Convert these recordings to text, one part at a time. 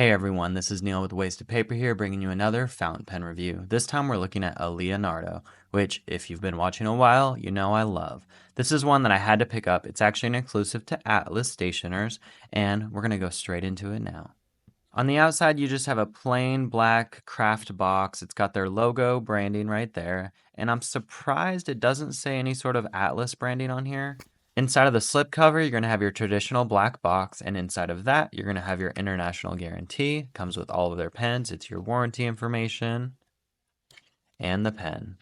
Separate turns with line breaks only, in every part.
Hey everyone, this is Neil with Wasted Paper here, bringing you another fountain pen review. This time we're looking at a Leonardo, which, if you've been watching a while, you know I love. This is one that I had to pick up. It's actually an exclusive to Atlas Stationers, and we're going to go straight into it now. On the outside, you just have a plain black craft box. It's got their logo branding right there, and I'm surprised it doesn't say any sort of Atlas branding on here. Inside of the slipcover, you're going to have your traditional black box, and inside of that, you're going to have your international guarantee. Comes with all of their pens. It's your warranty information and the pen.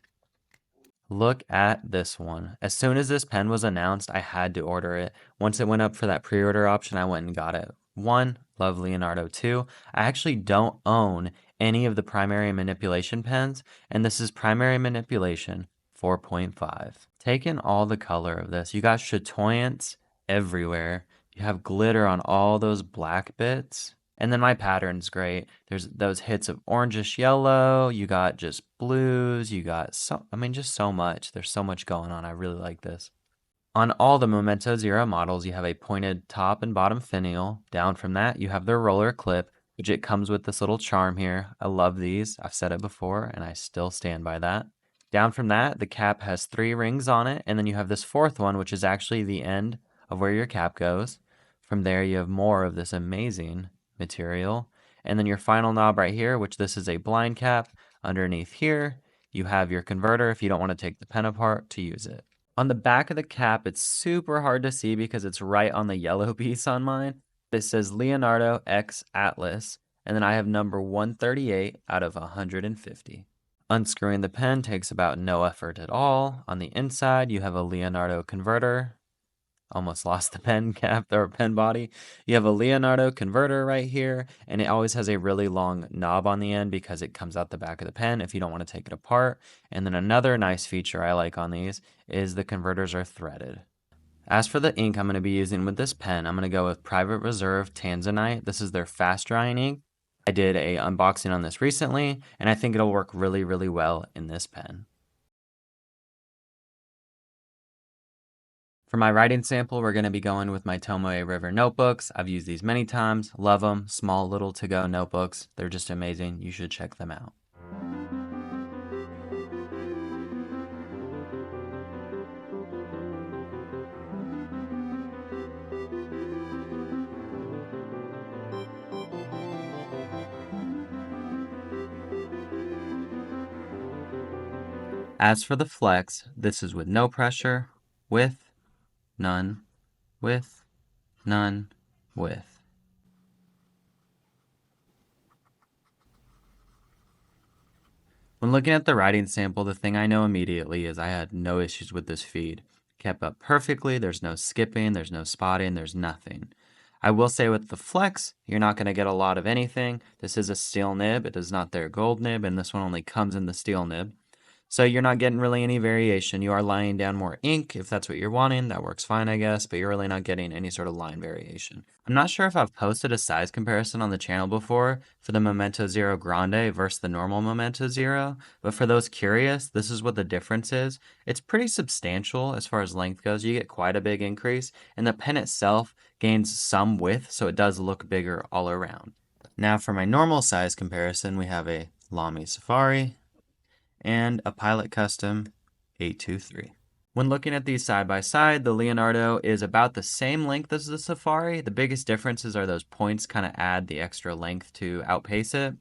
Look at this one. As soon as this pen was announced, I had to order it. Once it went up for that pre-order option, I went and got it. One, love Leonardo. Two, I actually don't own any of the primary manipulation pens, and this is primary manipulation 4.5. Take in all the color of this. You got chatoyance everywhere. You have glitter on all those black bits. And then my pattern's great. There's those hits of orangish yellow. You got just blues. You got just so much. There's so much going on. I really like this. On all the Memento Zero models, you have a pointed top and bottom finial. Down from that, you have the roller clip, which it comes with this little charm here. I love these. I've said it before, and I still stand by that. Down from that, the cap has 3 rings on it, and then you have this 4th one, which is actually the end of where your cap goes. From there, you have more of this amazing material. And then your final knob right here, which this is a blind cap. Underneath here, you have your converter if you don't want to take the pen apart to use it. On the back of the cap, it's super hard to see because it's right on the yellow piece on mine. It says Leonardo X Atlas, and then I have number 138 out of 150. Unscrewing the pen takes about no effort at all. On the inside, you have a Leonardo converter. Almost lost the pen cap or pen body. You have a Leonardo converter right here, and it always has a really long knob on the end because it comes out the back of the pen if you don't want to take it apart. And then another nice feature I like on these is the converters are threaded. As for the ink I'm going to be using with this pen, I'm going to go with Private Reserve Tanzanite. This is their fast drying ink. I did a unboxing on this recently, and I think it'll work really, really well in this pen. For my writing sample, we're going to be going with my Tomoe River notebooks. I've used these many times, love them, small little to-go notebooks. They're just amazing. You should check them out. As for the flex, this is with no pressure, with, none, with, none, with. When looking at the writing sample, the thing I know immediately is I had no issues with this feed. Kept up perfectly, there's no skipping, there's no spotting, there's nothing. I will say with the flex, you're not going to get a lot of anything. This is a steel nib, it is not their gold nib, and this one only comes in the steel nib. So you're not getting really any variation. You are laying down more ink if that's what you're wanting. That works fine, I guess, but you're really not getting any sort of line variation. I'm not sure if I've posted a size comparison on the channel before for the Memento Zero Grande versus the normal Memento Zero, but for those curious, this is what the difference is. It's pretty substantial as far as length goes. You get quite a big increase, and the pen itself gains some width, so it does look bigger all around. Now for my normal size comparison, we have a Lamy Safari and a Pilot Custom 823. When looking at these side by side, the Leonardo is about the same length as the Safari. The biggest differences are those points kind of add the extra length to outpace it,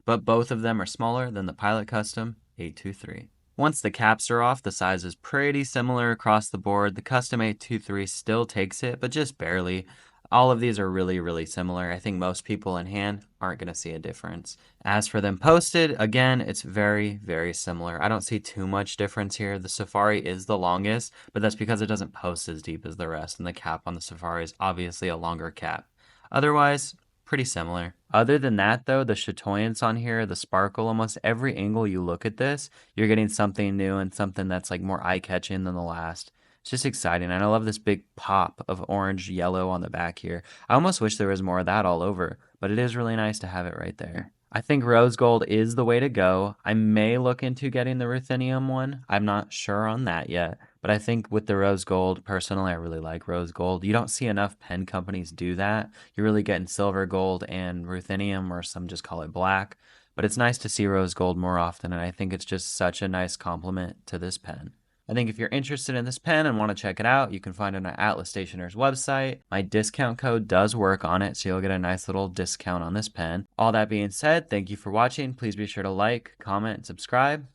but both of them are smaller than the Pilot Custom 823. Once the caps are off, the size is pretty similar across the board. The Custom 823 still takes it, but just barely. All of these are really, really similar. I think most people in hand aren't going to see a difference. As for them posted, again, it's very, very similar. I don't see too much difference here. The Safari is the longest, but that's because it doesn't post as deep as the rest, and the cap on the Safari is obviously a longer cap. Otherwise, pretty similar. Other than that, though, the chatoyance on here, the sparkle, almost every angle you look at this, you're getting something new and something that's like more eye-catching than the last. It's just exciting, and I love this big pop of orange yellow on the back here. I almost wish there was more of that all over, but it is really nice to have it right there. I think rose gold is the way to go. I may look into getting the ruthenium one. I'm not sure on that yet, But I think with the rose gold, personally, I really like rose gold. You don't see enough pen companies do that. You're really getting silver gold and ruthenium, or some just call it black. But it's nice to see rose gold more often, and I think it's just such a nice complement to this pen. I think if you're interested in this pen and want to check it out, you can find it on Atlas Stationer's website. My discount code does work on it, so you'll get a nice little discount on this pen. All that being said, thank you for watching. Please be sure to like, comment, and subscribe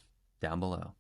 down below.